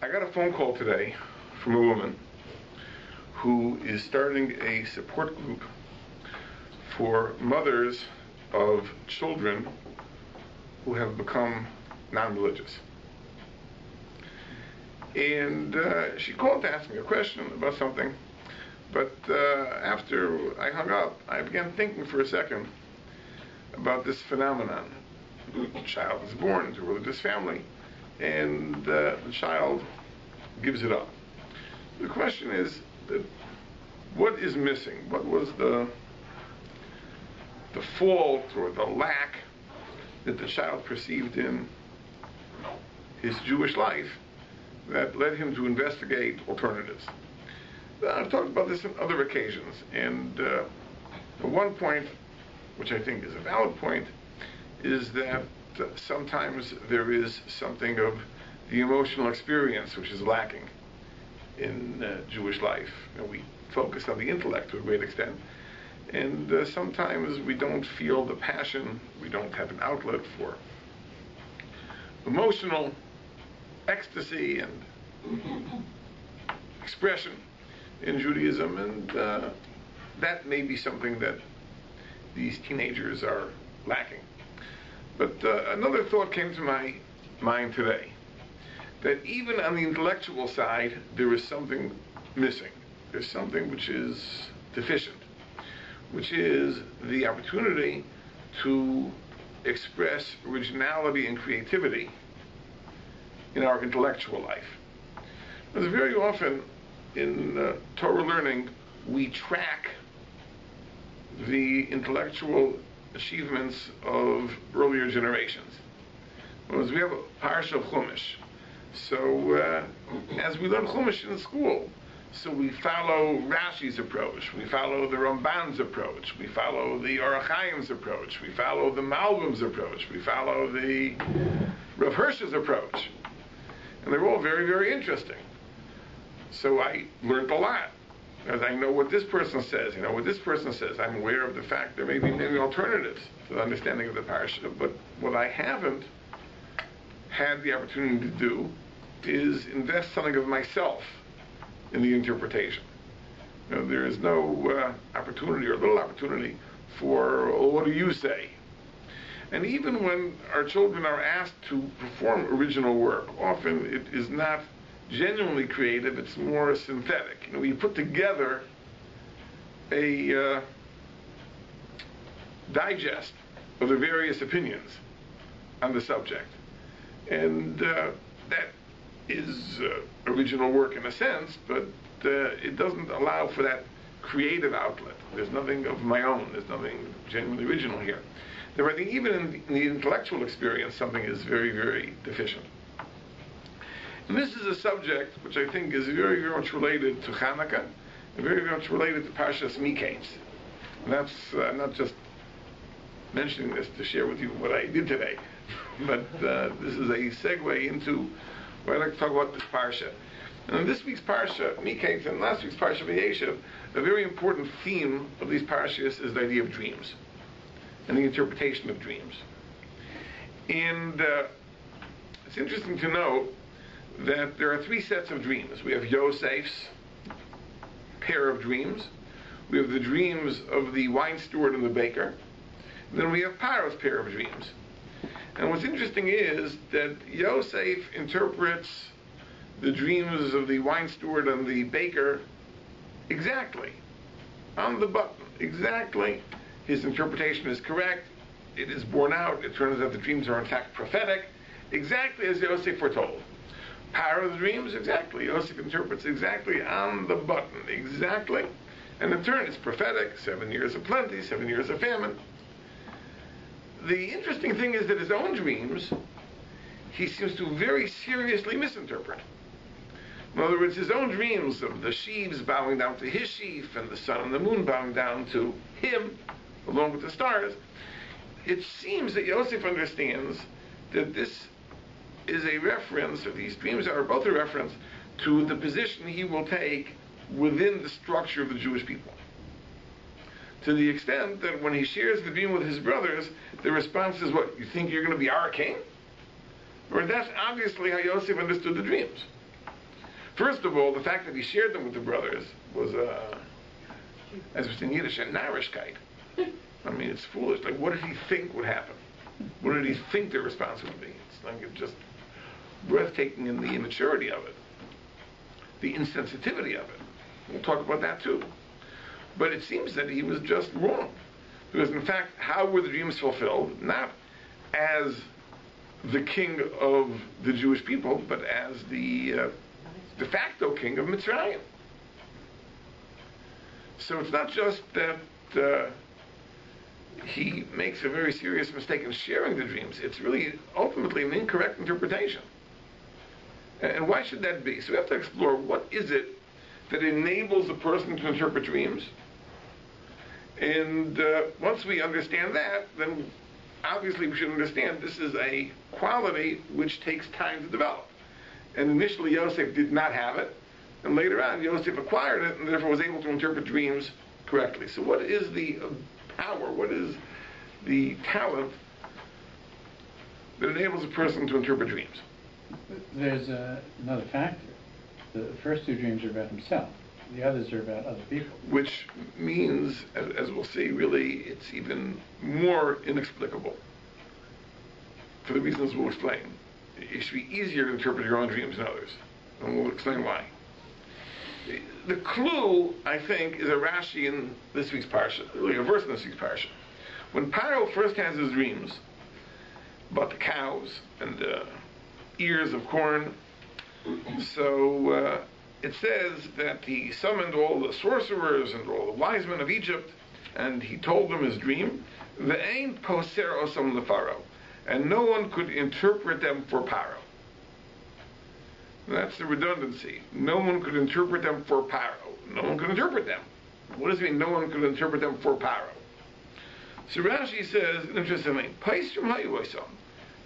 I got a phone call today from a woman who is starting a support group for mothers of children who have become non-religious. And she called to ask me a question about something, but after I hung up, I began thinking for a second about this phenomenon. The child is born into a religious family, and the child gives it up. The question is, what is missing? What was the fault or the lack that the child perceived in his Jewish life that led him to investigate alternatives? I've talked about this on other occasions, and one point, which I think is a valid point, is that sometimes there is something of the emotional experience which is lacking in Jewish life. We focus on the intellect to a great extent, and sometimes we don't feel the passion, we don't have an outlet for emotional ecstasy and expression in Judaism, and that may be something that these teenagers are lacking. But another thought came to my mind today, that even on the intellectual side, there is something missing. There's something which is deficient, which is the opportunity to express originality and creativity in our intellectual life. Because very often in Torah learning, we track the intellectual achievements of earlier generations. Whereas we have a parsha of Chumash. So as we learn Chumash in school, so we follow Rashi's approach, we follow the Ramban's approach, we follow the Orach Chaim's approach, we follow the Malbim's approach, we follow the Rav Hirsch's approach. And they're all very, very interesting. So I learned a lot. As I know what this person says, what this person says. I'm aware of the fact there may be many alternatives to the understanding of the parsha, but what I haven't had the opportunity to do is invest something of myself in the interpretation. There is no opportunity or little opportunity for, what do you say? And even when our children are asked to perform original work, often it is not genuinely creative, it's more synthetic. We put together a digest of the various opinions on the subject. And that is original work in a sense, but it doesn't allow for that creative outlet. There's nothing of my own, there's nothing genuinely original here. Therefore, I think even in the intellectual experience, something is very, very deficient. And this is a subject which I think is very, very much related to Chanukah, and very, very much related to Chanukah-Miketz. And that's not just mentioning this to share with you what I did today, but this is a segue into what I'd like to talk about this parsha. And in this week's Chanukah-Miketz and last week's Yeshiva, a very important theme of these parashas is the idea of dreams and the interpretation of dreams. And it's interesting to note that there are three sets of dreams. We have Yosef's pair of dreams. We have the dreams of the wine steward and the baker. And then we have Paro's pair of dreams. And what's interesting is that Yosef interprets the dreams of the wine steward and the baker exactly, on the button, exactly. His interpretation is correct. It is borne out. It turns out the dreams are in fact prophetic, exactly as Yosef foretold. Paro's dreams, exactly. Yosef interprets exactly on the button, exactly. And in turn, it's prophetic. 7 years of plenty, 7 years of famine. The interesting thing is that his own dreams, he seems to very seriously misinterpret. In other words, his own dreams of the sheaves bowing down to his sheaf and the sun and the moon bowing down to him, along with the stars, it seems that Yosef understands that this is a reference, or these dreams are both a reference, to the position he will take within the structure of the Jewish people. To the extent that when he shares the dream with his brothers, the response is, what, you think you're going to be our king? Or that's obviously how Yosef understood the dreams. First of all, the fact that he shared them with the brothers was, as we say in Yiddish, a narishkeit. I mean, it's foolish. Like, what did he think would happen? What did he think the response would be? It's like it's just breathtaking in the immaturity of it, the insensitivity of it. We'll talk about that too. But it seems that he was just wrong. Because in fact, how were the dreams fulfilled? Not as the king of the Jewish people, but as the de facto king of Mitzrayim. So it's not just that he makes a very serious mistake in sharing the dreams. It's really ultimately an incorrect interpretation. And why should that be? So we have to explore what is it that enables a person to interpret dreams. And once we understand that, then obviously we should understand this is a quality which takes time to develop. And initially Yosef did not have it, and later on Yosef acquired it and therefore was able to interpret dreams correctly. So what is the power, what is the talent that enables a person to interpret dreams? There's another factor. The first two dreams are about himself. The others are about other people. Which means, as we'll see, really it's even more inexplicable. For the reasons we'll explain. It should be easier to interpret your own dreams than others. And we'll explain why. The clue, I think, is a Rashi in this week's parsha, really a verse in this week's parsha. When Paro first has his dreams about the cows and ears of corn, so it says that he summoned all the sorcerers and all the wise men of Egypt, and he told them his dream. Ve'ein poser osam lefaro, and no one could interpret them for Paro. That's the redundancy. No one could interpret them for Paro. No one could interpret them. What does it mean, no one could interpret them for Paro? So Rashi says, interestingly,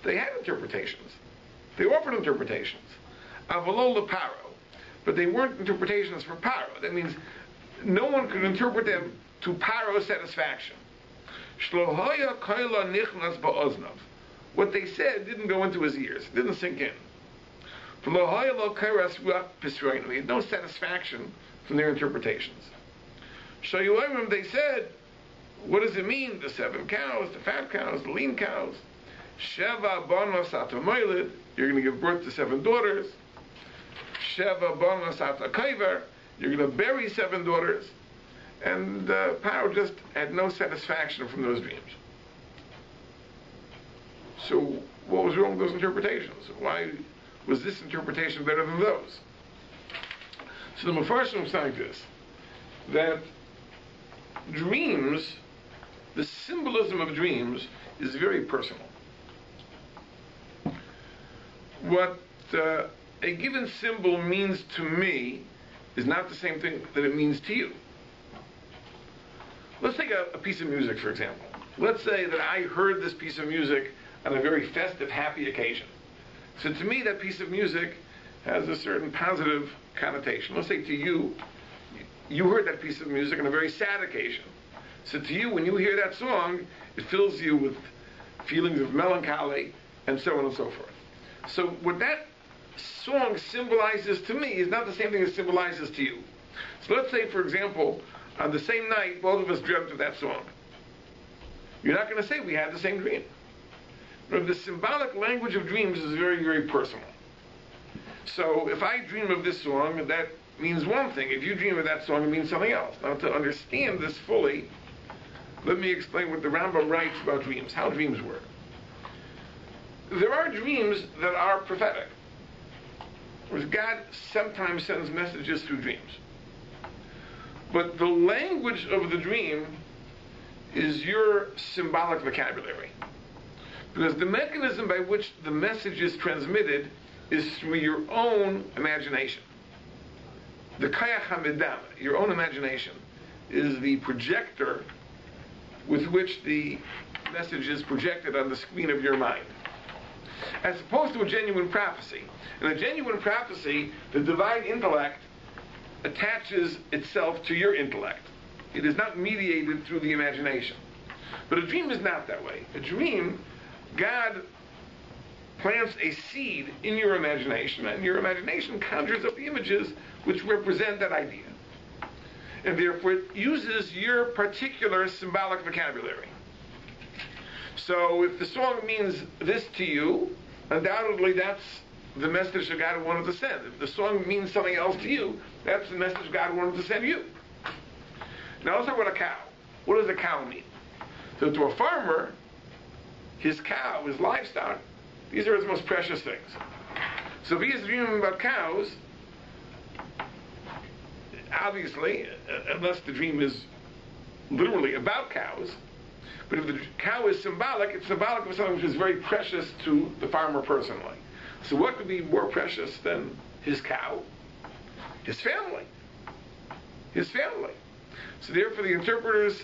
they had interpretations. They offered interpretations. Avalo Paro. But they weren't interpretations for Paro. That means no one could interpret them to Paro's satisfaction. What they said didn't go into his ears, didn't sink in. We had no satisfaction from their interpretations. They said, what does it mean? The 7 cows, the fat cows, the lean cows. Sheva bonos atamoilid, you're going to give birth to 7 daughters. Sheva bonos atakaiver, you're going to bury 7 daughters. And Paro just had no satisfaction from those dreams. So what was wrong with those interpretations? Why was this interpretation better than those? So the Mefarshim is like this, that dreams, the symbolism of dreams is very personal. What a given symbol means to me is not the same thing that it means to you. Let's take a piece of music, for example. Let's say that I heard this piece of music on a very festive, happy occasion. So to me, that piece of music has a certain positive connotation. Let's say to you, you heard that piece of music on a very sad occasion. So to you, when you hear that song, it fills you with feelings of melancholy, and so on and so forth. So what that song symbolizes to me is not the same thing it symbolizes to you. So let's say, for example, on the same night, both of us dreamt of that song. You're not going to say we had the same dream. But the symbolic language of dreams is very, very personal. So if I dream of this song, that means one thing. If you dream of that song, it means something else. Now, to understand this fully, let me explain what the Rambam writes about dreams, how dreams work. There are dreams that are prophetic, whereas God sometimes sends messages through dreams. But the language of the dream is your symbolic vocabulary. Because the mechanism by which the message is transmitted is through your own imagination. The kayach hamidam, your own imagination, is the projector with which the message is projected on the screen of your mind. As opposed to a genuine prophecy. In a genuine prophecy, the divine intellect attaches itself to your intellect. It is not mediated through the imagination. But a dream is not that way. A dream, God plants a seed in your imagination, and your imagination conjures up the images which represent that idea. And therefore it uses your particular symbolic vocabulary. So if the song means this to you, undoubtedly that's the message that God wanted to send. If the song means something else to you, that's the message God wanted to send you. Now let's talk about a cow. What does a cow mean? So to a farmer, his cow, his livestock, these are his most precious things. So if he is dreaming about cows, obviously, unless the dream is literally about cows, but if the cow is symbolic, it's symbolic of something which is very precious to the farmer personally. So what could be more precious than his cow? His family. His family. So therefore the interpreters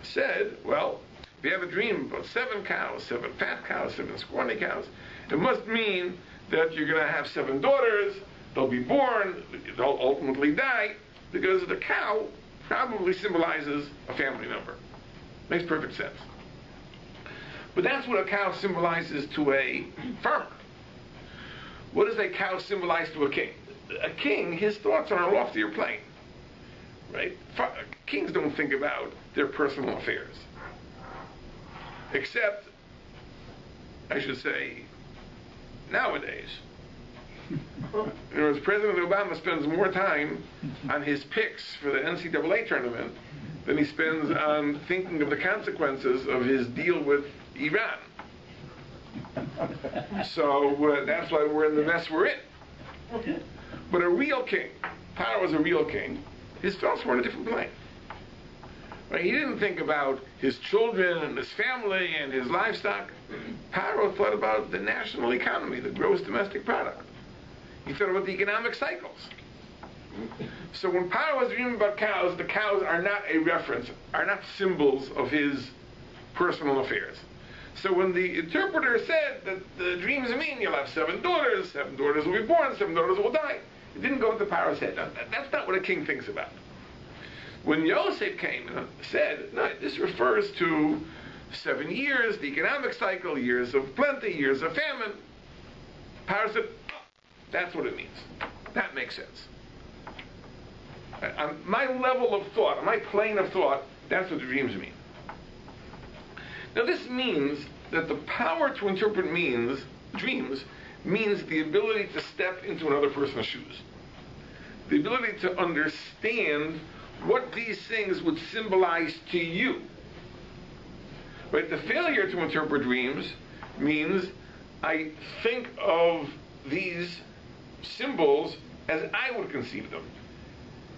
said, well, if you have a dream about 7 cows, 7 fat cows, 7 scrawny cows, it must mean that you're going to have 7 daughters, they'll be born, they'll ultimately die, because the cow probably symbolizes a family member. Makes perfect sense. But that's what a cow symbolizes to a farmer. What does a cow symbolize to a king? A king, his thoughts are on a loftier plane. Right? Kings don't think about their personal affairs. Except, I should say, nowadays. In other words, President Obama spends more time on his picks for the NCAA tournament than he spends on thinking of the consequences of his deal with Iran. So that's why we're in the mess we're in. But a real king, Paro was a real king, his thoughts were on a different plane. Right? He didn't think about his children and his family and his livestock. Paro thought about the national economy, the gross domestic product. He thought about the economic cycles. So when Paro was dreaming about cows, the cows are not a reference, are not symbols of his personal affairs. So when the interpreter said that the dreams mean you'll have 7 daughters will be born, 7 daughters will die, it didn't go into Paro's head. That's not what a king thinks about. When Yosef came and said, no, this refers to 7 years, the economic cycle, years of plenty, years of famine, Paro said, oh, that's what it means. That makes sense. On my level of thought, on my plane of thought, that's what the dreams mean. Now this means that the power to interpret dreams means the ability to step into another person's shoes. The ability to understand what these things would symbolize to you. Right? The failure to interpret dreams means I think of these symbols as I would conceive them.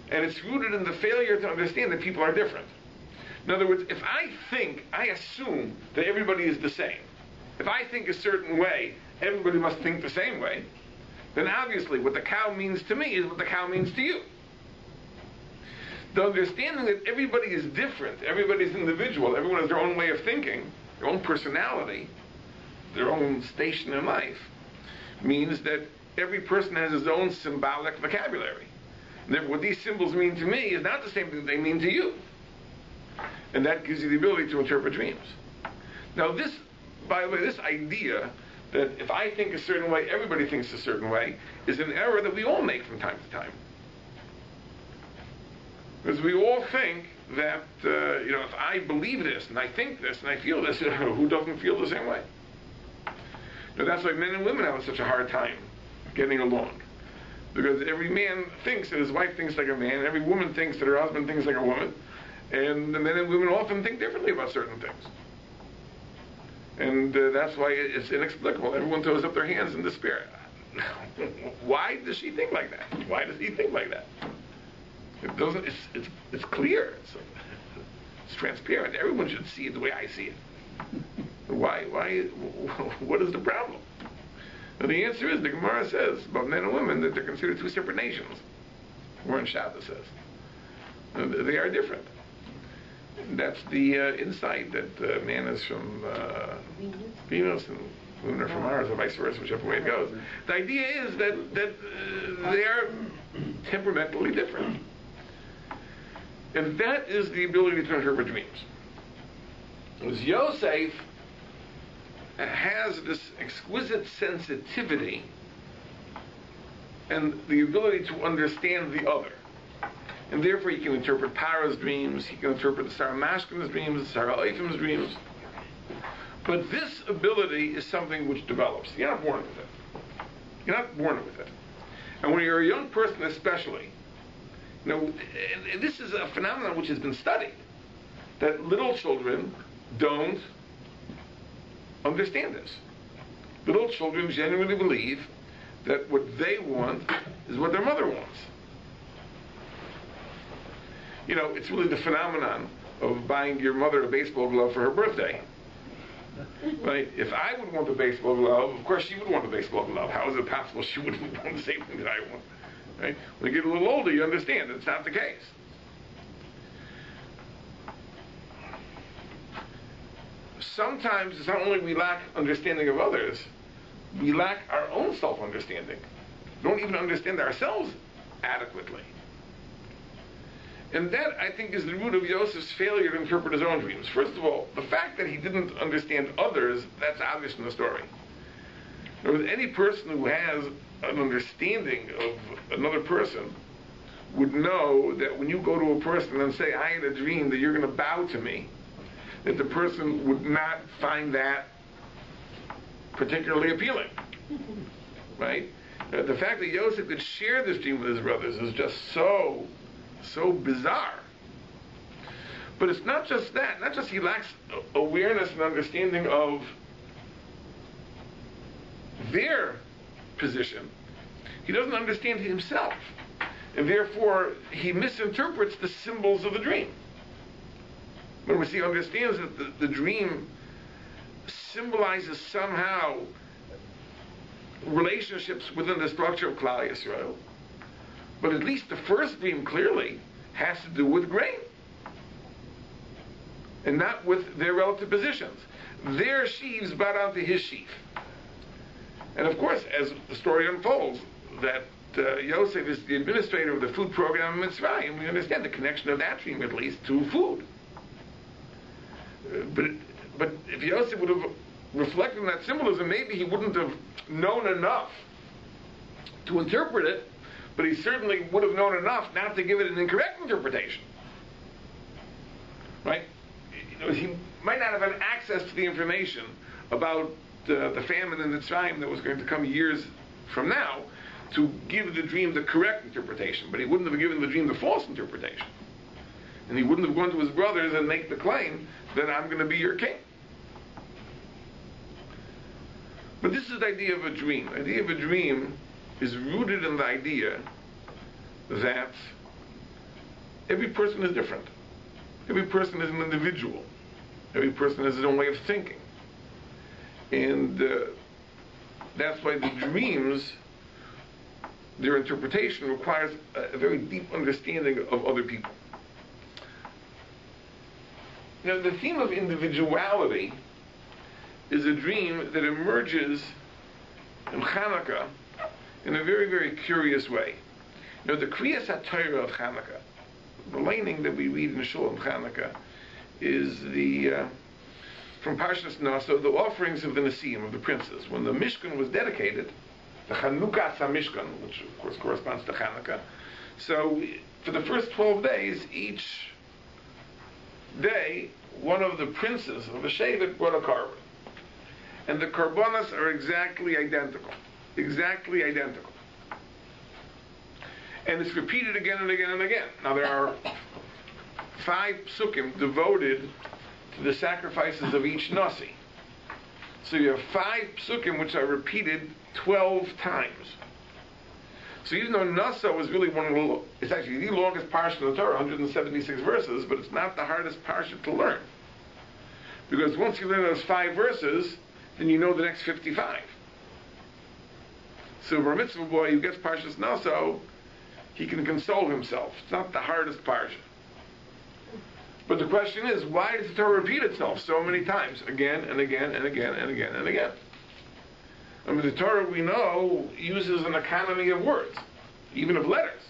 And it's rooted in the failure to understand that people are different. In other words, if I assume that everybody is the same. If I think a certain way, everybody must think the same way, then obviously what the cow means to me is what the cow means to you. The understanding that everybody is different, everybody's individual, everyone has their own way of thinking, their own personality, their own station in life, means that every person has his own symbolic vocabulary. And therefore, what these symbols mean to me is not the same thing they mean to you. And that gives you the ability to interpret dreams. Now this, by the way, this idea that if I think a certain way, everybody thinks a certain way, is an error that we all make from time to time. Because we all think that, if I believe this, and I think this, and I feel this, who doesn't feel the same way? Now that's why men and women have such a hard time getting along. Because every man thinks that his wife thinks like a man, and every woman thinks that her husband thinks like a woman, and the men and women often think differently about certain things. And that's why it's inexplicable. Everyone throws up their hands in despair. Why does she think like that? Why does he think like that? It's clear. It's transparent. Everyone should see it the way I see it. Why? What is the problem? And the answer is, the Gemara says about men and women that they're considered 2 separate nations. Or in Shabbos says. They are different. And that's the insight that man is from Venus and women are from Mars, or vice versa, whichever way it goes. The idea is that they are temperamentally different. And that is the ability to interpret dreams. It was Yosef has this exquisite sensitivity and the ability to understand the other. And therefore he can interpret Para's dreams, he can interpret the Sarah Mashkin's dreams, the Sarah Eifim's dreams. But this ability is something which develops. You're not born with it. You're not born with it. And when you're a young person especially, and this is a phenomenon which has been studied, that little children don't understand this. Little children genuinely believe that what they want is what their mother wants. It's really the phenomenon of buying your mother a baseball glove for her birthday. Right? If I would want a baseball glove, of course she would want a baseball glove. How is it possible she wouldn't want the same thing that I want? Right? When you get a little older, you understand it's not the case. Sometimes it's not only we lack understanding of others, we lack our own self-understanding. We don't even understand ourselves adequately. And that, I think, is the root of Yosef's failure to interpret his own dreams. First of all, the fact that he didn't understand others, that's obvious in the story. Any person who has an understanding of another person would know that when you go to a person and say, I had a dream that you're going to bow to me, that the person would not find that particularly appealing. Right? The fact that Yosef could share this dream with his brothers is just so bizarre. But it's not just that. Not just he lacks awareness and understanding of their position. He doesn't understand himself. And therefore, he misinterprets the symbols of the dream. In other words, he understands that the dream symbolizes somehow relationships within the structure of Klal Yisrael. But at least the first dream clearly has to do with grain. And not with their relative positions. Their sheaves bow down to his sheaf. And of course, as the story unfolds, that Yosef is the administrator of the food program in Mitzrayim, and we understand the connection of that dream, at least, to food. But if Yosef would have reflected on that symbolism, maybe he wouldn't have known enough to interpret it, but he certainly would have known enough not to give it an incorrect interpretation. Right? He might not have had access to the information about the famine in Mitzrayim that was going to come years from now to give the dream the correct interpretation, but he wouldn't have given the dream the false interpretation. And he wouldn't have gone to his brothers and make the claim that I'm going to be your king. But this is the idea of a dream. The idea of a dream is rooted in the idea that every person is different. Every person is an individual. Every person has his own way of thinking. And that's why the dreams, their interpretation requires a very deep understanding of other people. The theme of individuality is a dream that emerges in Chanukah in a very, very curious way. The Kriyas HaTorah of Chanukah, the laning that we read in Shul in Chanukah, is from Parshas Naso, the offerings of the Nesiim, of the princes. When the Mishkan was dedicated, the Chanukah-Mishkan, which of course corresponds to Chanukah, so for the first 12 days, each day, one of the princes of the Shevet brought a korban. And the korbanos are exactly identical. Exactly identical. And it's repeated again and again and again. Now there are 5 psukim devoted to the sacrifices of each nasi. So you have 5 psukim which are repeated 12 times. So even though Nasa was really it's actually the longest parsha in the Torah, 176 verses, but it's not the hardest parsha to learn. Because once you learn those 5 verses, then you know the next 55. So a bar mitzvah boy who gets Parshas Naso, he can console himself. It's not the hardest parsha. But the question is, why does the Torah repeat itself so many times? Again and again and again and again and again. I mean, the Torah, we know, uses an economy of words, even of letters.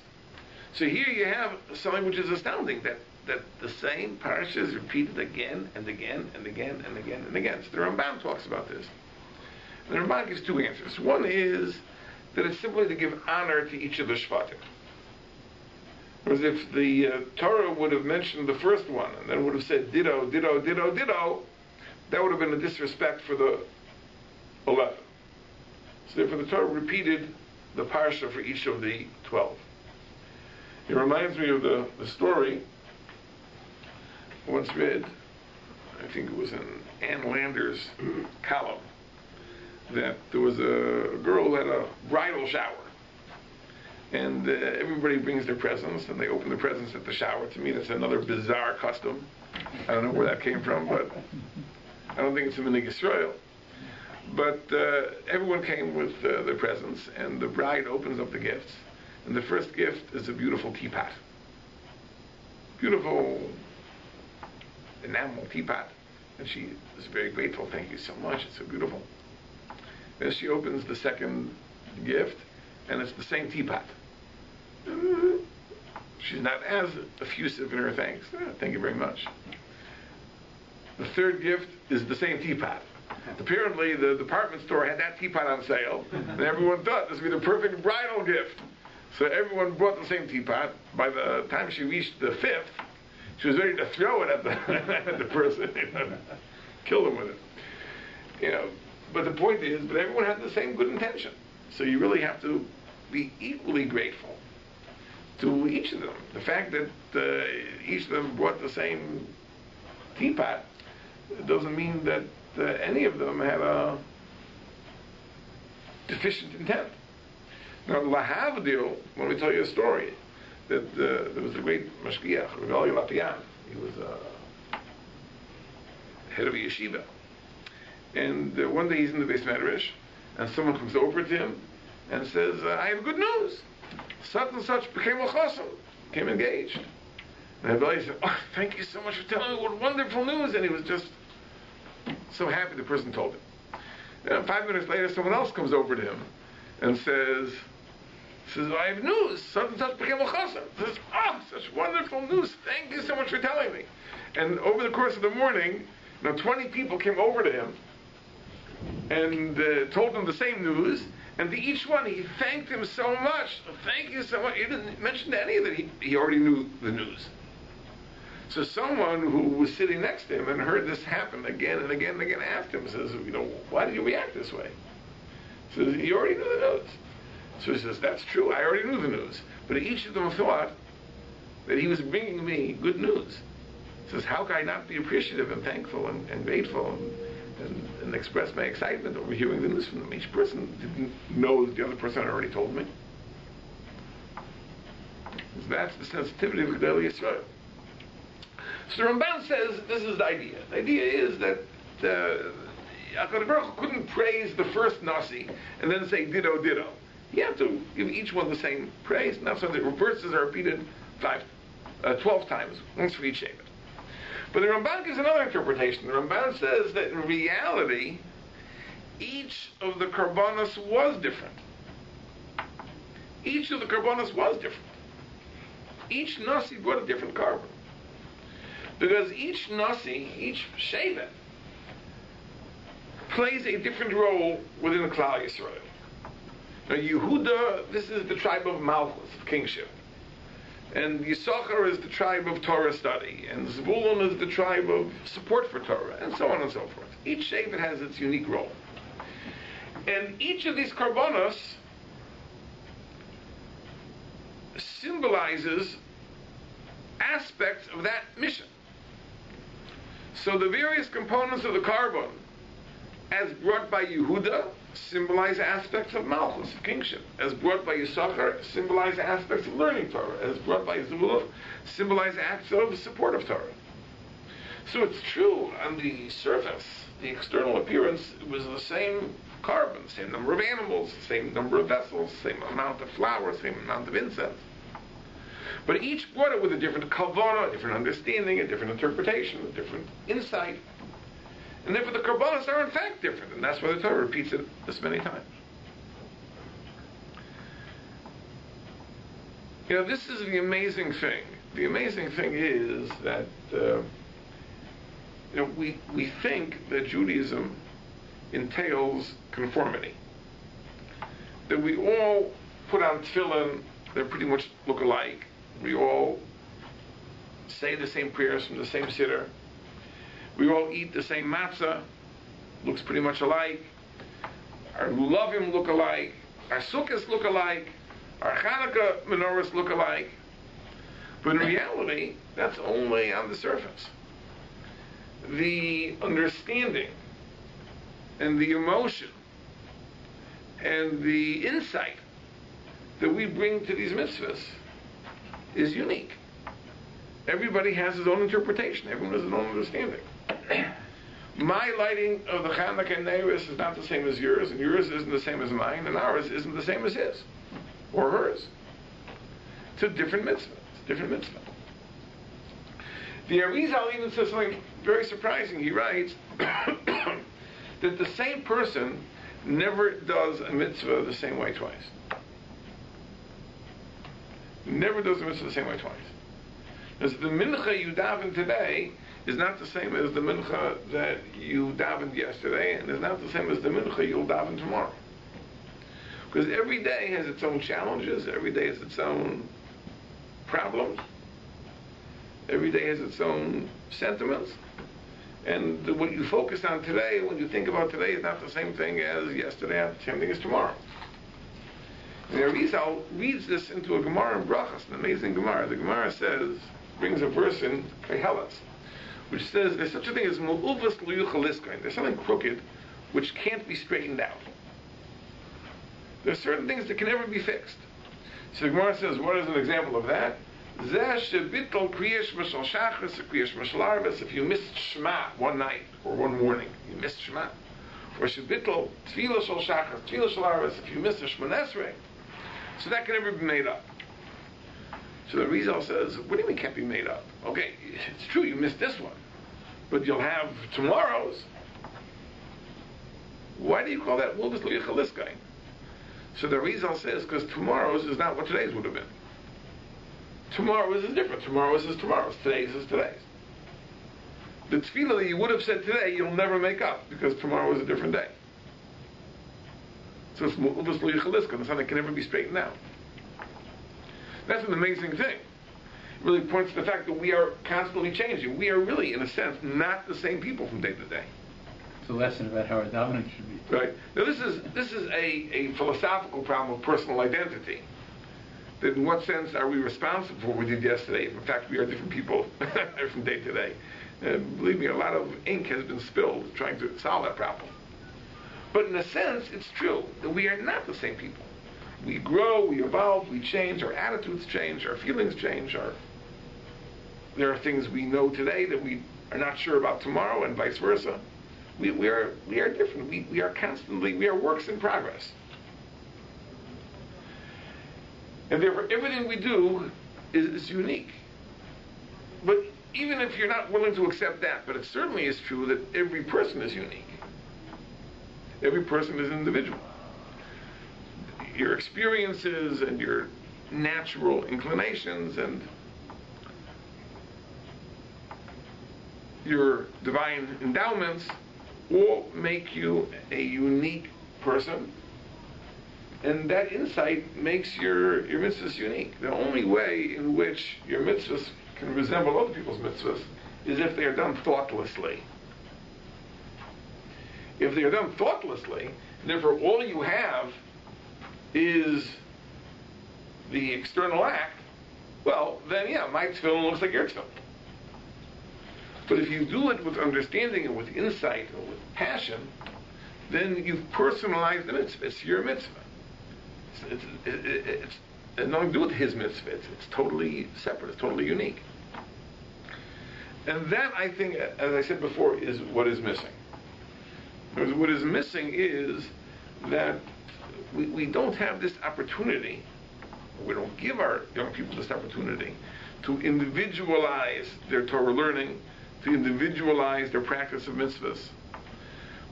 So here you have something which is astounding, that that the same parsha is repeated again and again and again and again and again. So the Ramban talks about this. And the Ramban gives two answers. One is that it's simply to give honor to each of the Shvatim. Whereas if the Torah would have mentioned the first one and then would have said ditto, ditto, ditto, ditto, that would have been a disrespect for the 11. So therefore the Torah repeated the parsha for each of the 12. It reminds me of the story I once read, I think it was in Ann Lander's column, that there was a girl who had a bridal shower. And everybody brings their presents, and they open the presents at the shower. To me, that's another bizarre custom. I don't know where that came from, but I don't think it's a Minig Yisrael. But everyone came with their presents, and the bride opens up the gifts. And the first gift is a beautiful teapot. Beautiful enamel teapot. And she is very grateful. Thank you so much. It's so beautiful. Then she opens the second gift, and it's the same teapot. She's not as effusive in her thanks. Thank you very much. The third gift is the same teapot. Apparently, the department store had that teapot on sale, and everyone thought this would be the perfect bridal gift. So everyone brought the same teapot. By the time she reached the fifth, she was ready to throw it at the person, kill them with it. But the point is, but everyone had the same good intention. So you really have to be equally grateful to each of them. The fact that each of them brought the same teapot doesn't mean that any of them had a deficient intent. Now, lahavdil, let me tell you a story, that there was a great mashgiach, Rabbi Eliezer. He was head of a yeshiva. And one day he's in the Beis Medrash, and someone comes over to him and says, I have good news. Such and such became a chassan, became engaged. And Rabbi said, oh, thank you so much for telling me what wonderful news. And he was just so happy the person told him. And 5 minutes later, someone else comes over to him and says, I have news. Such and such became a chassan. Says, oh, such wonderful news. Thank you so much for telling me. And over the course of the morning, 20 people came over to him and told him the same news. And to each one, he thanked him so much. Thank you so much. He didn't mention to any of it. He already knew the news. So someone who was sitting next to him and heard this happen again and again and again asked him, says, why did you react this way? He says, you already knew the news. So he says, that's true. I already knew the news. But each of them thought that he was bringing me good news. He says, how can I not be appreciative and thankful and grateful and express my excitement over hearing the news from them? Each person didn't know that the other person had already told me. So that's the sensitivity of Gedolei Yisrael. So the Ramban says this is the idea. The idea is that HaKadosh Baruch Hu couldn't praise the first Nasi and then say ditto, ditto. You have to give each one the same praise, and that's why the verses are repeated 12 times, once for each Shevet. But the Ramban gives another interpretation. The Ramban says that in reality, each of the Karbanos was different. Each of the Karbanos was different. Each Nasi brought a different carbon. Because each Nasi, each Shevet, plays a different role within the Klal Yisrael. Now, Yehuda, this is the tribe of Malchus, of kingship. And Yisachar is the tribe of Torah study. And Zvulun is the tribe of support for Torah, and so on and so forth. Each Shevet has its unique role. And each of these Karbanos symbolizes aspects of that mission. So the various components of the Karban, as brought by Yehuda, symbolize aspects of Malchus, of kingship. As brought by Yisachar, symbolize aspects of learning Torah. As brought by Zvulun, symbolize acts of support of Torah. So it's true, on the surface, the external appearance was the same carbon, same number of animals, same number of vessels, same amount of flour, same amount of incense. But each brought it with a different kavanah, a different understanding, a different interpretation, a different insight. And therefore the Karbanos are in fact different, and that's why the Torah repeats it this many times. This is the amazing thing. The amazing thing is that we think that Judaism entails conformity. That we all put on tefillin that pretty much look alike. We all say the same prayers from the same siddur. We all eat the same matzah, looks pretty much alike. Our lulavim look alike. Our sukkahs look alike. Our Chanukah menorahs look alike. But in reality, that's only on the surface. The understanding and the emotion and the insight that we bring to these mitzvahs is unique. Everybody has his own interpretation. Everyone has his own understanding. My lighting of the Chanukah Neiris is not the same as yours, and yours isn't the same as mine, and ours isn't the same as his or hers. It's a different mitzvah. It's a different mitzvah. The Arizal even says something very surprising. He writes that the same person never does a mitzvah the same way twice. Never does a mitzvah the same way twice. Because the mincha you daven today is not the same as the mincha that you davened yesterday, and is not the same as the mincha you'll daven tomorrow. Because every day has its own challenges, every day has its own problems, every day has its own sentiments, and what you focus on today, when you think about today, is not the same thing as yesterday, not the same thing as tomorrow. And Arizal reads this into a Gemara in Brachas, an amazing Gemara. The Gemara brings a verse in Kehelas, which says there's such a thing as mu'uvas luyuchaliskain. There's something crooked which can't be straightened out. There are certain things that can never be fixed. So the Gemara says, what is an example of that? If you missed Shema one night or one morning, you missed Shema. Or shebitl tefillah shel shachar, tefillah shel arves, if you missed a Shmoneh Esrei. So that can never be made up. So the Rizal says, what do you mean can't be made up? Okay, it's true you missed this one, but you'll have tomorrow's. Why do you call that Mulbis L'Yichaliskai? So the Rizal says, because tomorrow's is not what today's would have been. Tomorrow's is different. Tomorrow's is tomorrow's. Today's is today's. The tefillah that you would have said today, you'll never make up, because tomorrow is a different day. So it's Mulbis L'Yichaliskai, and something can never be straightened out. That's an amazing thing. It really points to the fact that we are constantly changing. We are really, in a sense, not the same people from day to day. It's a lesson about how our davening should be. Right. Now this is a philosophical problem of personal identity. That in what sense are we responsible for what we did yesterday? In fact, we are different people from day to day. Believe me, a lot of ink has been spilled trying to solve that problem. But in a sense, it's true that we are not the same people. We grow, we evolve, we change, our attitudes change, our feelings change. There are things we know today that we are not sure about tomorrow, and vice versa. We are different. We are works in progress. And therefore, everything we do is unique. But even if you're not willing to accept that, but it certainly is true that every person is unique. Every person is an individual. Your experiences and your natural inclinations and your divine endowments all make you a unique person, and that insight makes your mitzvahs unique. The only way in which your mitzvahs can resemble other people's mitzvahs is if they are done thoughtlessly. If they are done thoughtlessly, therefore all you have is the external act, well, then yeah, my tefillin looks like your tefillin. But if you do it with understanding and with insight and with passion, then you've personalized the mitzvah. It's your mitzvah. It's nothing to do with his mitzvah. It's totally separate. It's totally unique. And that, I think, as I said before, is what is missing. Because what is missing is that we don't have this opportunity, we don't give our young people this opportunity to individualize their Torah learning, to individualize their practice of mitzvahs,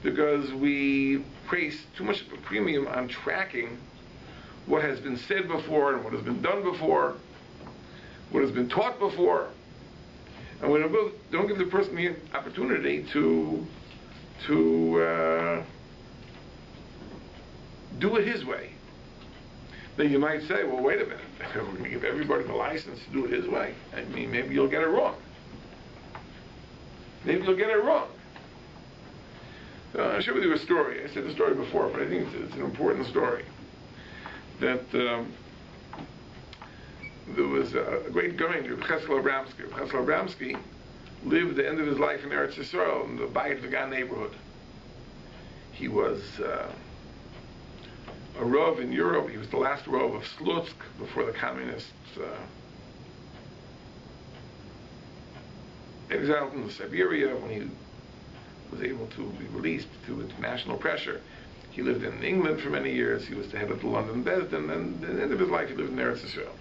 because we place too much of a premium on tracking what has been said before and what has been done before, what has been taught before, and we don't give the person the opportunity to do it his way. Then you might say, well, wait a minute, we're going to give everybody the license to do it his way. I mean, maybe you'll get it wrong. Maybe you'll get it wrong. I'll share with you a story. I said the story before, but I think it's an important story. That there was a great Goin, Rabbi Eliezer Breitowitz. Rabbi Eliezer Breitowitz lived the end of his life in Eretz Yisrael in the Bayit V'Gan neighborhood. He was a Rav in Europe. He was the last Rav of Slutsk before the communists exiled him to Siberia. When he was able to be released to international pressure, he lived in England for many years. He was the head of the London Bezdin, and at the end of his life he lived in Eretz Yisrael.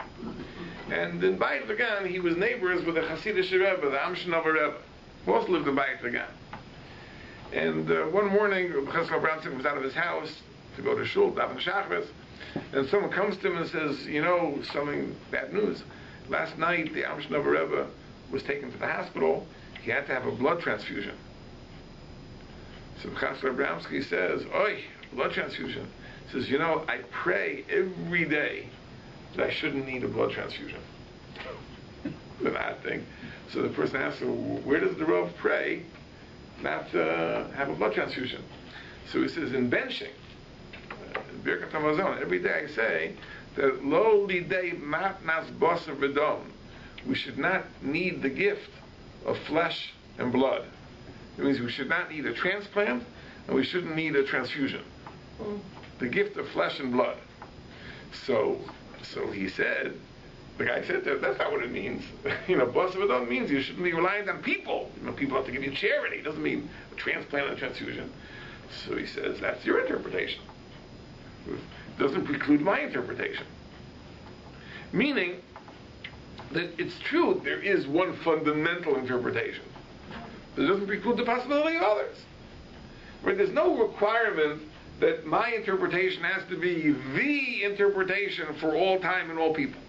And in Bayit V'Gan he was neighbors with the Hasidic Rebbe, the Amshnover Rebbe, who also lived in Bayit V'Gan. And one morning, Rabbi Eliezer Breitowitz was out of his house to go to shul, daven shachris, and someone comes to him and says, you know, something bad news. Last night, the Amshnover Rebbe was taken to the hospital. He had to have a blood transfusion. So Rabbi Eliezer Breitowitz says, oi, blood transfusion. He says, you know, I pray every day that I shouldn't need a blood transfusion. It's an odd thing. So the person asks, well, where does the Rav pray not to have a blood transfusion? So he says, in benching, Birkat Hamazon, every day I say that lo lidei matnas basar v'dom, we should not need the gift of flesh and blood. It means we should not need a transplant and we shouldn't need a transfusion. The gift of flesh and blood. So he said, the guy said that's not what it means. You know, basar v'dom means you shouldn't be reliant on people. You know, people have to give you charity. It doesn't mean a transplant and a transfusion. So he says that's your interpretation. It doesn't preclude my interpretation. Meaning that it's true, there is one fundamental interpretation. But it doesn't preclude the possibility of others. Right? There's no requirement that my interpretation has to be the interpretation for all time and all people.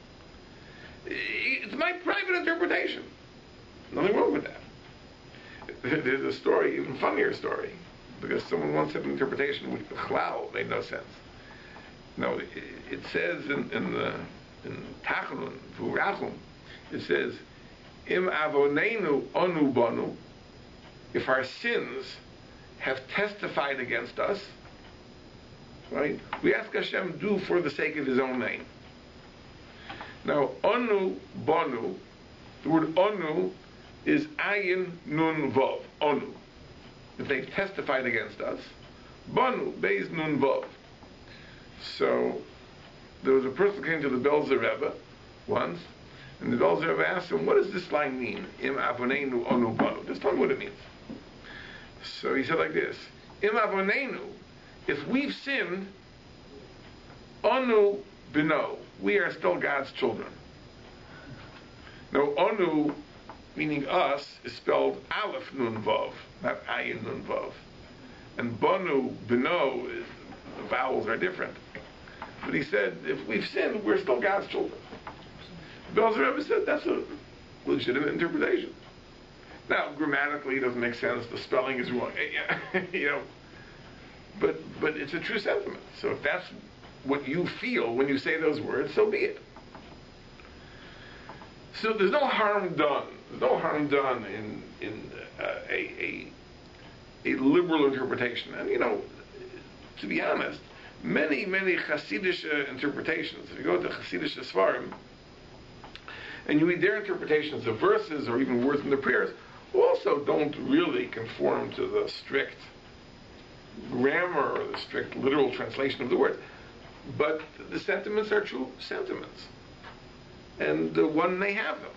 It's my private interpretation. Nothing wrong with that. There's a story, even funnier story, because someone once had an interpretation which made no sense. No, it says in Tachanun, V'urachum, it says, Im avonenu onu banu, if our sins have testified against us, right, we ask Hashem do for the sake of His own name. Now, onu banu, the word onu is ayin nun vav, onu. If they've testified against us, banu, beis nun vav. So, there was a person who came to the Belzer Rebbe once, and the Belzer Rebbe asked him, what does this line mean? Im avonenu onu banu. Just tell me what it means. So he said like this, Im avonenu, if we've sinned, onu bino, we are still God's children. Now, onu, meaning us, is spelled aleph nun vav, not ayin nun vav. And banu, bino, the vowels are different. But he said, if we've sinned, we're still God's children. Belzer Rebbe said that's a legitimate interpretation. Now, grammatically, it doesn't make sense. The spelling is wrong. You know, but it's a true sentiment. So if that's what you feel when you say those words, so be it. So there's no harm done. There's no harm done in a liberal interpretation. And you know, to be honest, many Hasidic interpretations. If you go to Hasidic Svarim and you read their interpretations of verses or even words in the prayers, also don't really conform to the strict grammar or the strict literal translation of the word. But the sentiments are true sentiments. And one may have them.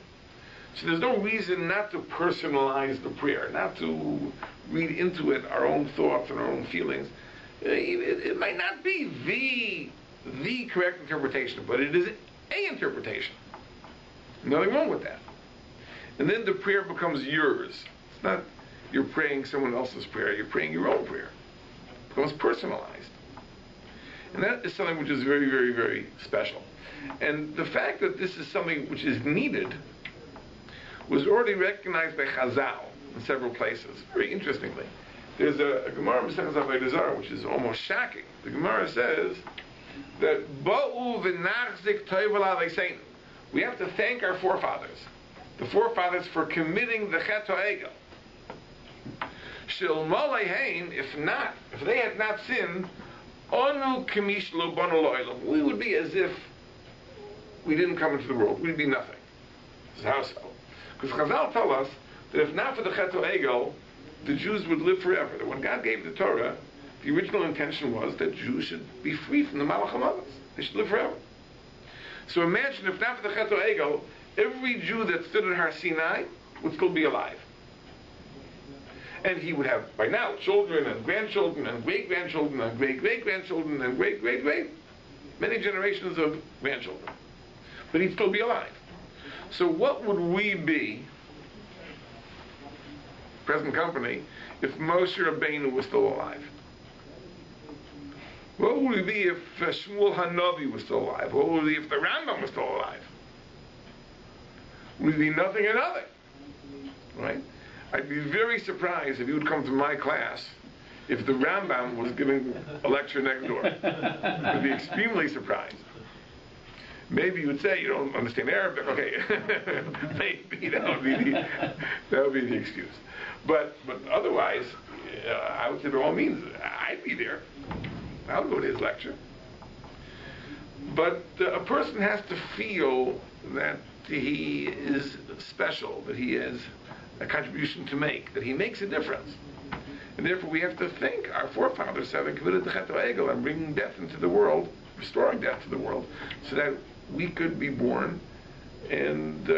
So there's no reason not to personalize the prayer, not to read into it our own thoughts and our own feelings. It might not be the correct interpretation, but it is a interpretation. Nothing wrong with that. And then the prayer becomes yours. It's not you're praying someone else's prayer, you're praying your own prayer. It becomes personalized. And that is something which is very, very, very special. And the fact that this is something which is needed was already recognized by Chazal in several places. Very interestingly, there's a Gemara in Masechtas Rabbi Eliezer which is almost shocking. The Gemara says that Ba'u v'nachzik toivel aleseinu. We have to thank our forefathers, the forefathers, for committing the chet ha'egel. Shil moleihein, if they had not sinned, onu kamish lo banu lo'olam. We would be as if we didn't come into the world. We'd be nothing. This is how so. Because Chazal tell us that if not for the chet ha'egel, the Jews would live forever. That when God gave the Torah, the original intention was that Jews should be free from the Malach HaMavet. They should live forever. So imagine if not for the Chet HaEgel, every Jew that stood at Har Sinai would still be alive. And he would have, by now, children and grandchildren and great-grandchildren and great-great-grandchildren and great-great-great, many generations of grandchildren. But he'd still be alive. So what would we be, present company, if Moshe Rabbeinu was still alive? What would we be if Shmuel Hanavi was still alive? What would we be if the Rambam was still alive? We'd be nothing and nothing. Right? I'd be very surprised if you would come to my class if the Rambam was giving a lecture next door. I'd be extremely surprised. Maybe you would say you don't understand Arabic. Okay, maybe that would be the excuse. But otherwise, I would say by all means, I'd be there. I'll go to his lecture. But a person has to feel that he is special, that he has a contribution to make, that he makes a difference. And therefore we have to thank our forefathers having committed the Chet HaEgel and bringing death into the world, restoring death to the world, so that we could be born and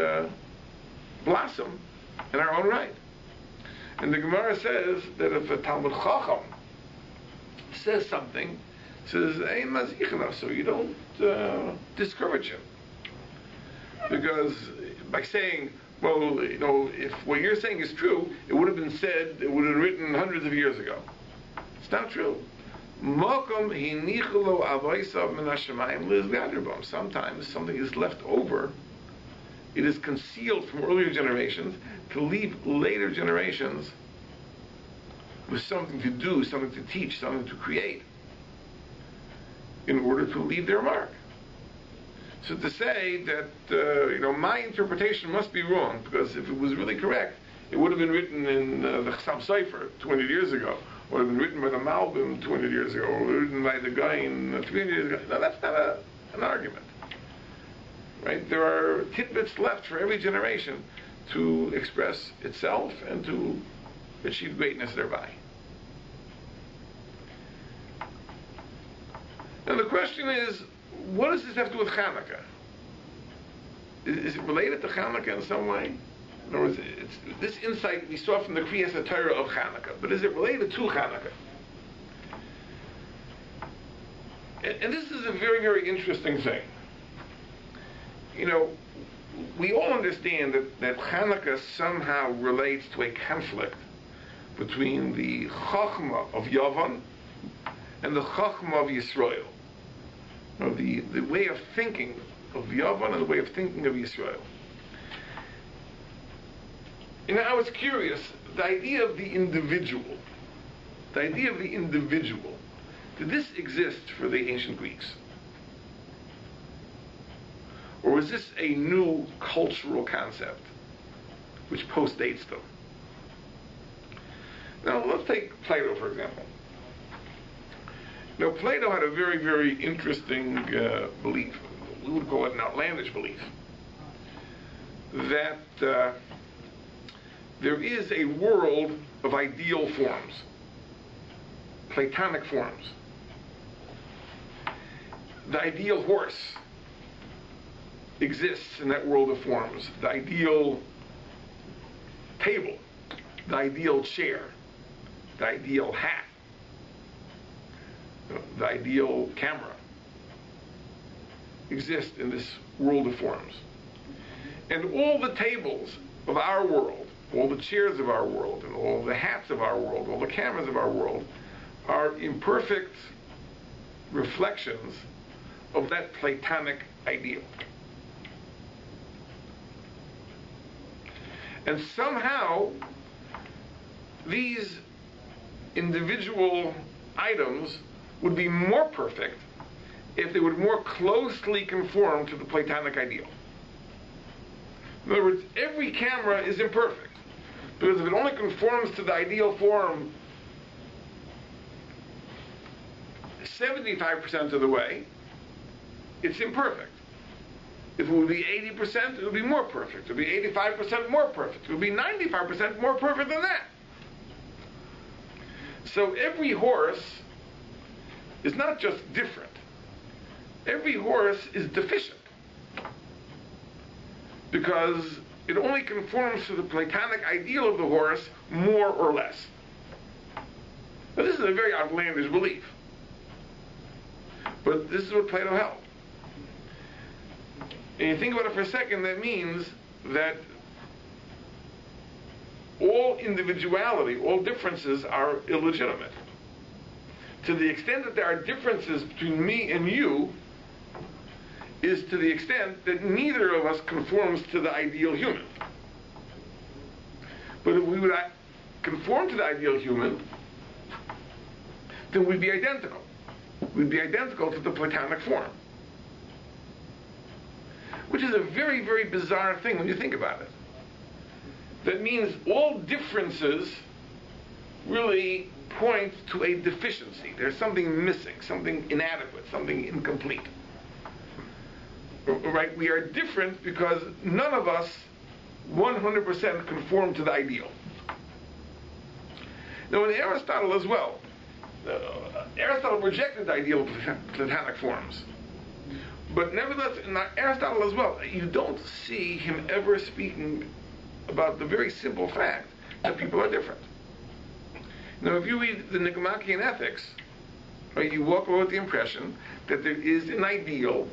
blossom in our own right. And the Gemara says that if a Talmud Chacham says something, says, "Ein mazichna," so you don't discourage him. Because by saying, well, if what you're saying is true, it would have been said, it would have been written hundreds of years ago. It's not true. Sometimes something is left over. It is concealed from earlier generations to leave later generations with something to do, something to teach, something to create, in order to leave their mark. So to say that my interpretation must be wrong, because if it was really correct, it would have been written in the Chassam Sofer 200 years ago, or it would have been written by the Malbim 200 years ago, or written by the Gaon 300 years ago. No, that's not an argument. Right? There are tidbits left for every generation to express itself and to achieve greatness thereby. Now the question is, what does this have to do with Chanukah? Is it related to Chanukah in some way? In other words, this insight we saw from the Kriyas HaTorah of Chanukah, but is it related to Chanukah? And this is a very, very interesting thing. We all understand that Chanukah somehow relates to a conflict between the Chachma of Yavan and the Chachma of Yisrael. The way of thinking of Yavan and the way of thinking of Yisrael. I was curious, the idea of the individual, did this exist for the ancient Greeks? Or is this a new cultural concept which postdates them? Now, let's take Plato, for example. Plato had a very, very interesting belief. We would call it an outlandish belief. That there is a world of ideal forms, Platonic forms. The ideal horse exists in that world of forms. The ideal table, the ideal chair, the ideal hat, the ideal camera exists in this world of forms. And all the tables of our world, all the chairs of our world, and all the hats of our world, all the cameras of our world are imperfect reflections of that Platonic ideal. And somehow, these individual items would be more perfect if they would more closely conform to the Platonic ideal. In other words, every camera is imperfect, because if it only conforms to the ideal form 75% of the way, it's imperfect. If it would be 80%, it would be more perfect. It would be 85% more perfect. It would be 95% more perfect than that. So every horse is not just different. Every horse is deficient, because it only conforms to the Platonic ideal of the horse more or less. Now, this is a very outlandish belief, but this is what Plato held. And you think about it for a second, that means that all individuality, all differences are illegitimate. To the extent that there are differences between me and you, is to the extent that neither of us conforms to the ideal human. But if we would conform to the ideal human, then we'd be identical. We'd be identical to the Platonic form. Which is a very, very bizarre thing when you think about it. That means all differences really point to a deficiency. There's something missing, something inadequate, something incomplete. Right? We are different because none of us 100% conform to the ideal. Now, in Aristotle as well, Aristotle rejected the ideal of Platonic forms. But nevertheless, in Aristotle as well, you don't see him ever speaking about the very simple fact that people are different. Now, if you read the Nicomachean Ethics, right, you walk away with the impression that there is an ideal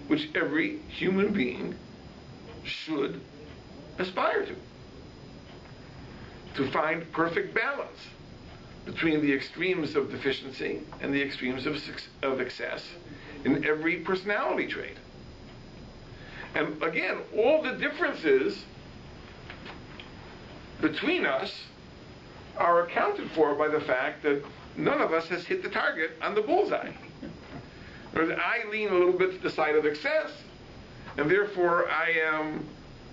which every human being should aspire to find perfect balance between the extremes of deficiency and the extremes of excess in every personality trait. And again, all the differences between us are accounted for by the fact that none of us has hit the target on the bullseye. Whereas I lean a little bit to the side of excess, and therefore I am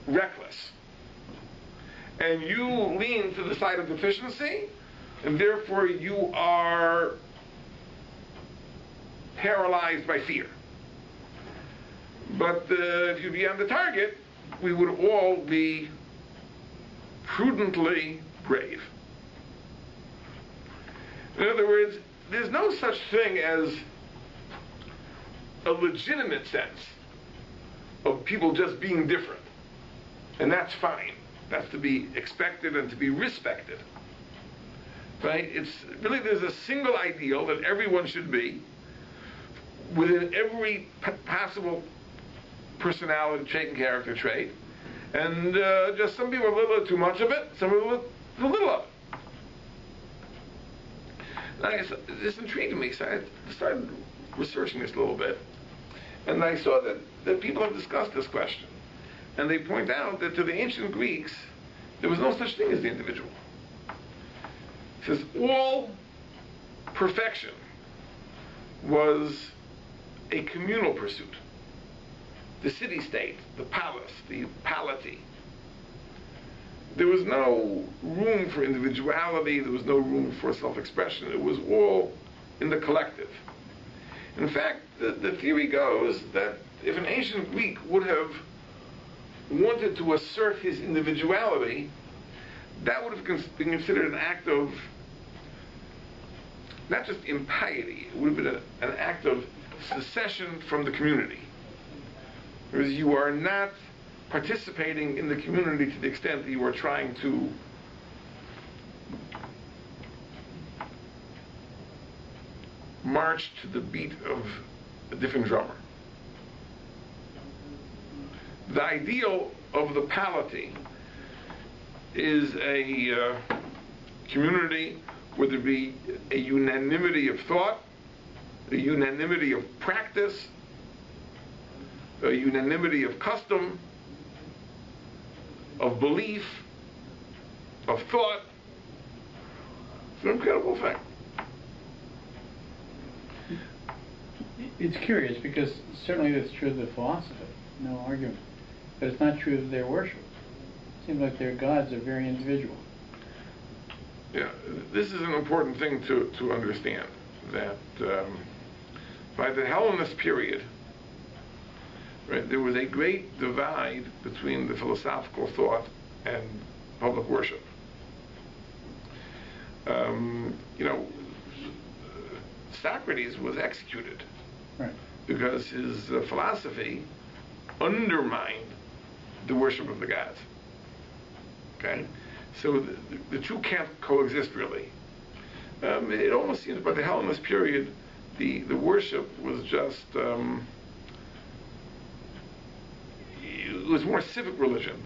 reckless. And you lean to the side of deficiency, and therefore you are paralyzed by fear. But if you'd be on the target, we would all be prudently brave. In other words, there's no such thing as a legitimate sense of people just being different. And that's fine. That's to be expected and to be respected. Right? It's really, there's a single ideal that everyone should be within every possible personality trait and character trait. And just some people have a little too much of it, some people have a little of it. Now, this intrigued me, so I started researching this a little bit. And I saw that people have discussed this question. And they point out that to the ancient Greeks, there was no such thing as the individual. It says all perfection was a communal pursuit. The city-state, the palace, the polity. There was no room for individuality, there was no room for self-expression. It was all in the collective. In fact, the theory goes that if an ancient Greek would have wanted to assert his individuality, that would have been considered an act of, not just impiety, it would have been an act of secession from the community. Whereas you are not participating in the community to the extent that you are trying to march to the beat of a different drummer. The ideal of the polity is a community where there be a unanimity of thought, a unanimity of practice, a unanimity of custom, of belief, of thought. It's an incredible thing. It's curious because certainly that's true of the philosophy, no argument. But it's not true of their worship. It seems like their gods are very individual. Yeah, this is an important thing to understand, that by the Hellenist period, right, there was a great divide between the philosophical thought and public worship. Socrates was executed, right, because his philosophy undermined the worship of the gods. Okay? So the two can't coexist, really. It almost seems by the Hellenist period, the worship was just, it was more civic religion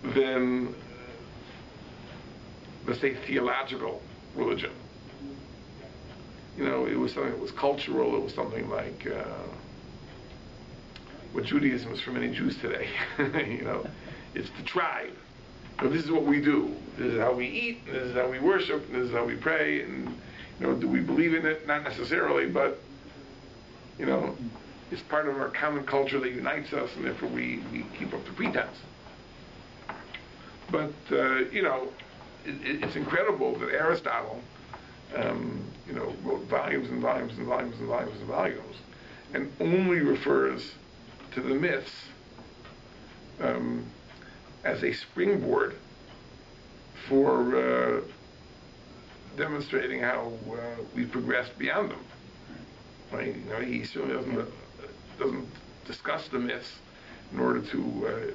than, let's say, theological religion. It was something that was cultural. It was something like what Judaism is for many Jews today. It's the tribe. This is what we do. This is how we eat. This is how we worship. This is how we pray. And do we believe in it? Not necessarily, but it's part of our common culture that unites us, and therefore we keep up the pretense. But it's incredible that Aristotle, wrote volumes and volumes and volumes and volumes and volumes, and only refers to the myths as a springboard for demonstrating how we progressed beyond them. Right? He certainly doesn't discuss the myths in order to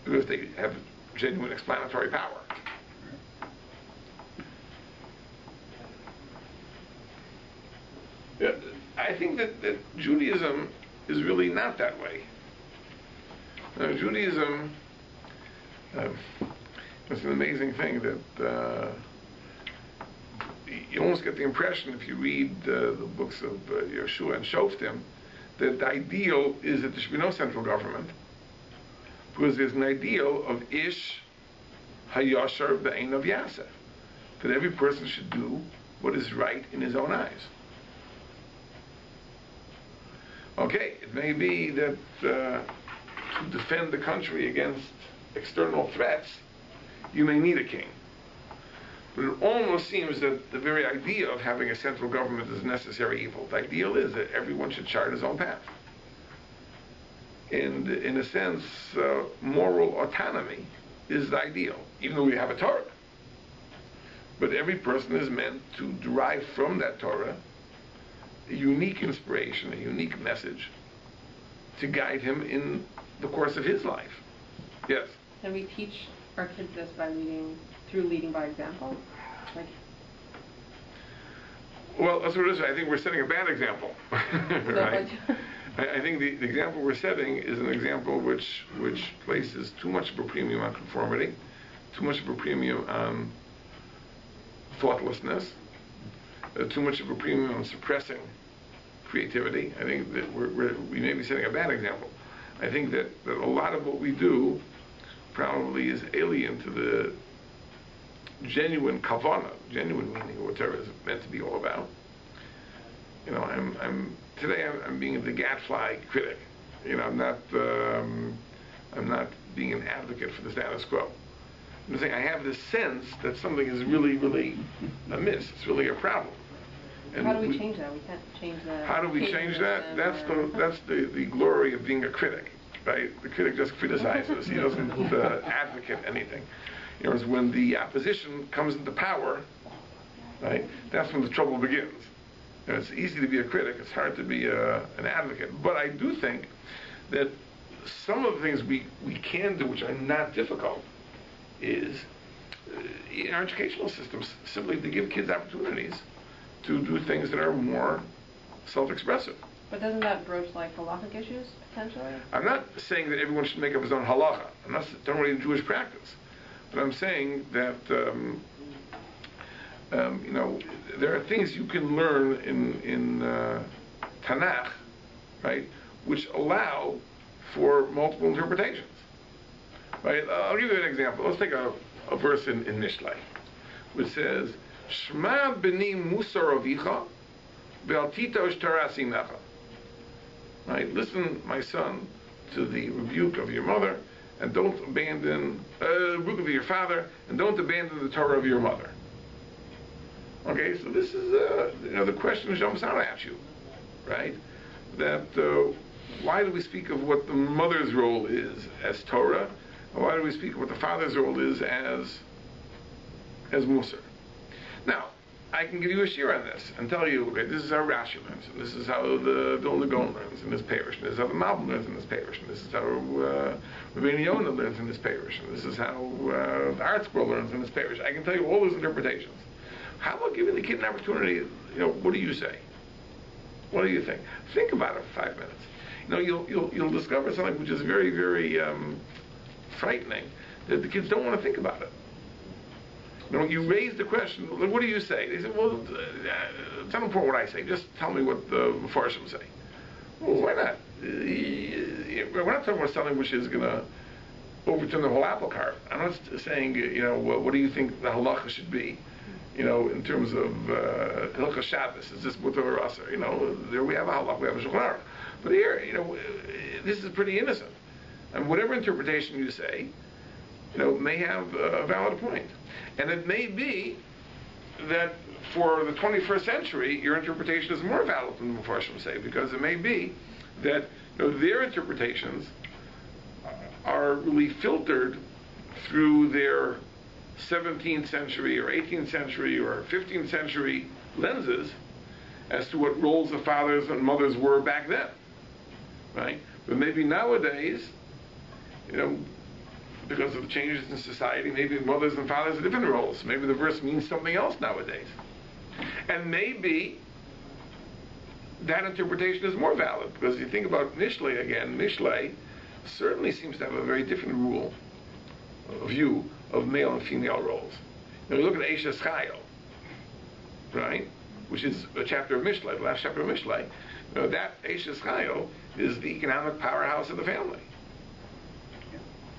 because they have genuine explanatory power. I think that Judaism is really not that way. Judaism, it's an amazing thing that you almost get the impression, if you read the books of Yeshua and Shoftim, that the ideal is that there should be no central government, because there's an ideal of Ish Hayashar Be'ein of Yasef, that every person should do what is right in his own eyes. Okay, it may be that to defend the country against external threats, you may need a king. But it almost seems that the very idea of having a central government is a necessary evil. The ideal is that everyone should chart his own path. And in a sense, moral autonomy is the ideal, even though we have a Torah. But every person is meant to derive from that Torah a unique inspiration, a unique message to guide him in the course of his life. Yes? Can we teach our kids this by leading by example? Well, that's what it is. I think we're setting a bad example. Right? I think the example we're setting is an example which places too much of a premium on conformity, too much of a premium on thoughtlessness, too much of a premium on suppressing creativity. I think that we may be setting a bad example. I think that a lot of what we do probably is alien to the genuine kavana, genuine meaning of what Torah is meant to be all about. Today I'm being the gadfly critic. I'm not being an advocate for the status quo. I'm just saying I have this sense that something is really, really amiss. It's really a problem. And how do we change that? We can't change that. How do we change that? That's the glory of being a critic, right? The critic just criticizes. He doesn't advocate anything. It's when the opposition comes into power, right? That's when the trouble begins. It's easy to be a critic. It's hard to be an advocate. But I do think that some of the things we can do, which are not difficult, is in our educational systems simply to give kids opportunities to do things that are more self-expressive. But doesn't that broach halakhic issues potentially? I'm not saying that everyone should make up his own halacha. I'm not talking about Jewish practice. But I'm saying that there are things you can learn in Tanakh, right, which allow for multiple interpretations. Right? I'll give you an example. Let's take a verse in Mishlei, which says, "Shma b'ni musar avicha, ve'al titosh Torah sinecha." Right? Listen, my son, to the rebuke of your mother, and don't abandon rebuke of your father, and don't abandon the Torah of your mother. Okay, so this is the question jumps out at you, right? That why do we speak of what the mother's role is as Torah, and why do we speak of what the father's role is as Musar? Now, I can give you a shiur on this and tell you, okay, this is how Rashi learns, and this is how the Vilna Gaon learns in this parish, and this is how the Malbim learns in this parish, and this is how Rabbi Eliezer learns in this parish, and this is how the Art Scroll learns in this parish. I can tell you all those interpretations. How about giving the kid an opportunity? What do you say? What do you think? Think about it for 5 minutes. You'll discover something which is very, very frightening, that the kids don't want to think about it. You raise the question, what do you say? They say, well, it's not important what I say, just tell me what the Mefarshim say. Well, why not? We're not talking about something which is going to overturn the whole apple cart. I'm not saying, what do you think the halacha should be? In terms of Hilchas Shabbos, is this mutar or asur? There we have a halach, we have a Shulchan Aruch. But here, this is pretty innocent. And whatever interpretation you say, may have a valid point. And it may be that for the 21st century, your interpretation is more valid than the Mefarshim say, because it may be that their interpretations are really filtered through their 17th century or 18th century or 15th century lenses as to what roles of fathers and mothers were back then, right? But maybe nowadays, because of the changes in society, maybe mothers and fathers have different roles. Maybe the verse means something else nowadays. And maybe that interpretation is more valid, because you think about Mishlei again, Mishlei certainly seems to have a very different view of male and female roles. You look at Eishes Chayil, right, which is a chapter of Mishlei, the last chapter of Mishlei. That Eishes Chayil is the economic powerhouse of the family.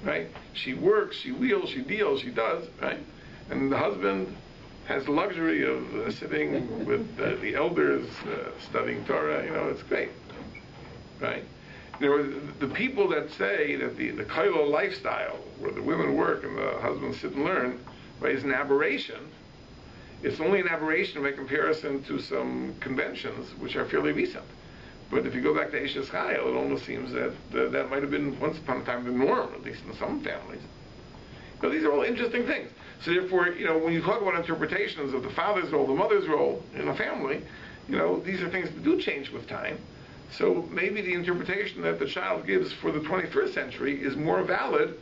Right? She works, she wheels, she deals, she does, right? And the husband has the luxury of sitting with the elders, studying Torah. It's great, right? The people that say that the kollel lifestyle, where the women work and the husbands sit and learn, right, is an aberration. It's only an aberration by comparison to some conventions which are fairly recent. But if you go back to Eishes Chayil, it almost seems that that might have been once upon a time the norm, at least in some families. These are all interesting things. So therefore, when you talk about interpretations of the father's role, the mother's role in a family, these are things that do change with time. So maybe the interpretation that the child gives for the 21st century is more valid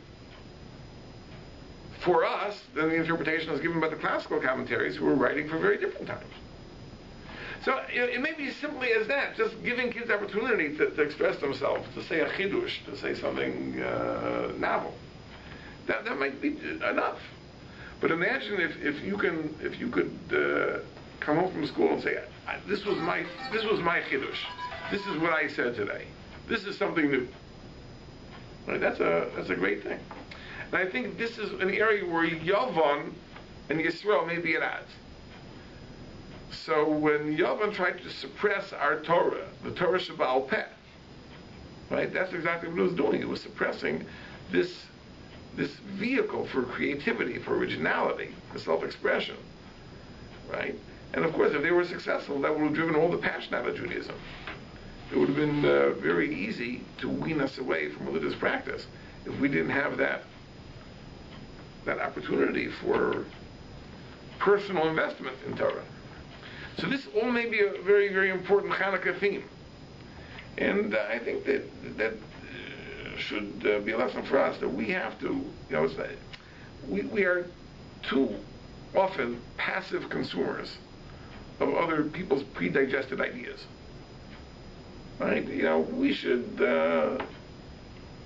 for us than the interpretation that's given by the classical commentaries who were writing for very different times. So it may be simply as that, just giving kids opportunity to express themselves, to say a chidush, to say something novel. That might be enough. But imagine if you could come home from school and say, this was my chidush. This is what I said today. This is something new. Right? That's a great thing. And I think this is an area where Yavan and Yisrael may be at odds. So when Yavan tried to suppress our Torah, the Torah Sheba'al Peh, right? That's exactly what it was doing. It was suppressing this vehicle for creativity, for originality, for self-expression, right? And of course, if they were successful, that would have driven all the passion out of Judaism. It would have been very easy to wean us away from religious practice if we didn't have that opportunity for personal investment in Torah. So this all may be a very, very important Chanukah theme. And I think that should be a lesson for us, that we have to, we are too often passive consumers of other people's pre-digested ideas. Right? We should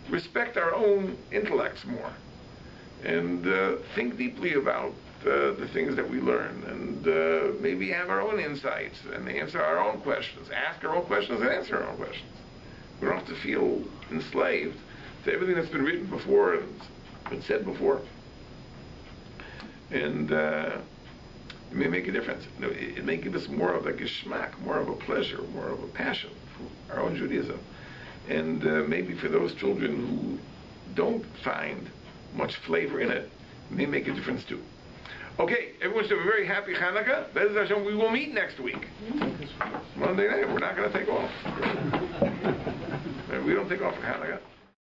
respect our own intellects more and think deeply about the things that we learn, and maybe have our own insights and answer our own questions, ask our own questions and answer our own questions. We don't have to feel enslaved to everything that's been written before and been said before. And it may make a difference. It may give us more of a geschmack, more of a pleasure, more of a passion for our own Judaism. And maybe for those children who don't find much flavor in it, it may make a difference too. Okay, everyone should have a very happy Chanukah. Be'ez Hashem, we will meet next week. Monday night, we're not going to take off. We don't take off for Chanukah.